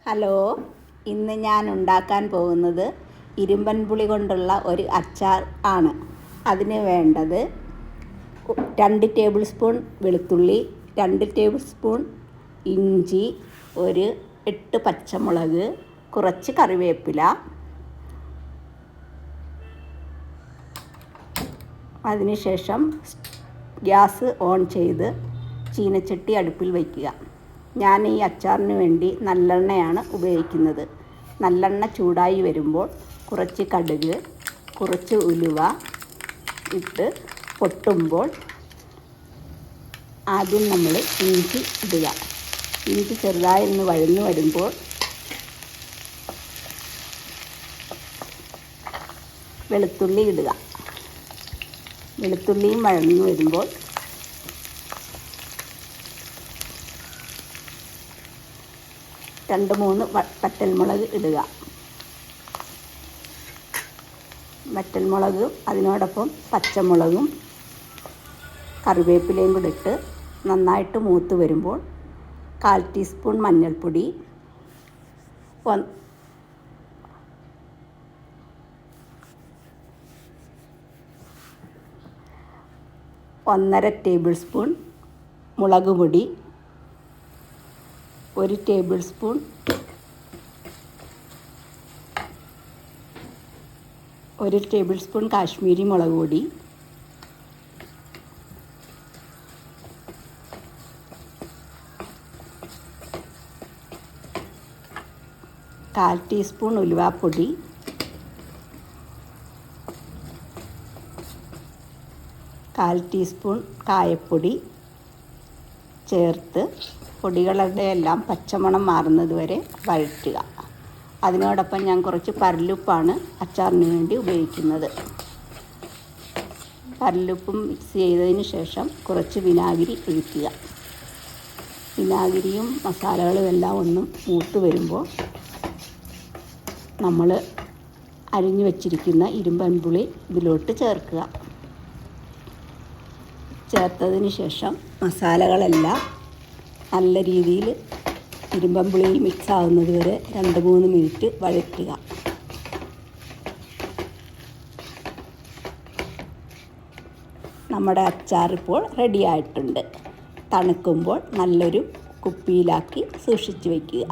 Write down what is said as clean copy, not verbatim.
Hello, ഇന്ന് ഞാൻ ഉണ്ടാക്കാൻ പോകുന്നത് ഇരുമ്പൻ പുളി കൊണ്ടുള്ള ഒരു അച്ചാർ ആണ്. അതിന് വേണ്ടത് 2 ടേബിൾ സ്പൂൺ വെളുത്തുള്ളി, 2 ടേബിൾ സ്പൂൺ ഇഞ്ചി, ഒരു 8 പച്ചമുളക്, കുറച്ച് കറിവേപ്പില. അതിനുശേഷം ഗ്യാസ് ഓൺ ചെയ്ത് ചീനച്ചട്ടി അടുപ്പിൽ വയ്ക്കുക. ഞാൻ ഈ അച്ചാറിന് വേണ്ടി നല്ലെണ്ണയാണ് ഉപയോഗിക്കുന്നത്. നല്ലെണ്ണ ചൂടായി വരുമ്പോൾ കുറച്ച് കടുക്, കുറച്ച് ഉലുവ ഇട്ട് പൊട്ടുമ്പോൾ ആദ്യം നമ്മൾ ഇഞ്ചി ഇടുക. ഇഞ്ചി ചെറുതായി ഒന്ന് വഴന്നു വരുമ്പോൾ വെളുത്തുള്ളി ഇടുക. വെളുത്തുള്ളിയും വഴന്നു വരുമ്പോൾ രണ്ട് മൂന്ന് വറ്റൽമുളക് ഇടുക. വറ്റൽമുളകും അതിനോടൊപ്പം പച്ചമുളകും കറിവേപ്പിലയും കൂടി ഇട്ട് നന്നായിട്ട് മൂത്ത് വരുമ്പോൾ 1/4 ടീസ്പൂൺ മഞ്ഞൾപ്പൊടി, 1.5 ടേബിൾ സ്പൂൺ മുളക് പൊടി, 1 ടേബിൾ സ്പൂൺ കാശ്മീരി മുളക് പൊടി, 1/4 ടീസ്പൂൺ ഉലുവാപ്പൊടി, 1/4 ടീസ്പൂൺ കായപ്പൊടി ചേർത്ത് പൊടികളുടെ എല്ലാം പച്ചമണം മാറുന്നത് വരെ വഴറ്റുക. അതിനോടൊപ്പം ഞാൻ കുറച്ച് പരലുപ്പാണ് അച്ചാറിന് വേണ്ടി ഉപയോഗിക്കുന്നത്. പരലുപ്പും മിക്സ് ചെയ്തതിന് ശേഷം കുറച്ച് വിനാഗിരി ഒഴിക്കുക. വിനാഗിരിയും മസാലകളും എല്ലാം ഒന്നും മൂത്ത് വരുമ്പോൾ നമ്മൾ അരിഞ്ഞു വച്ചിരിക്കുന്ന ഇരുമ്പൻ പുളി ഇതിലോട്ട് ചേർക്കുക. ചേർത്തതിന് ശേഷം മസാലകളെല്ലാം നല്ല രീതിയിൽ ഇരുമ്പൻ പുളിയിൽ മിക്സ് ആവുന്നത് വരെ 2-3 മിനിറ്റ് വഴറ്റുക. നമ്മുടെ അച്ചാർ ഇപ്പോൾ റെഡി ആയിട്ടുണ്ട്. തണുക്കുമ്പോൾ നല്ലൊരു കുപ്പിയിലാക്കി സൂക്ഷിച്ച് വയ്ക്കുക.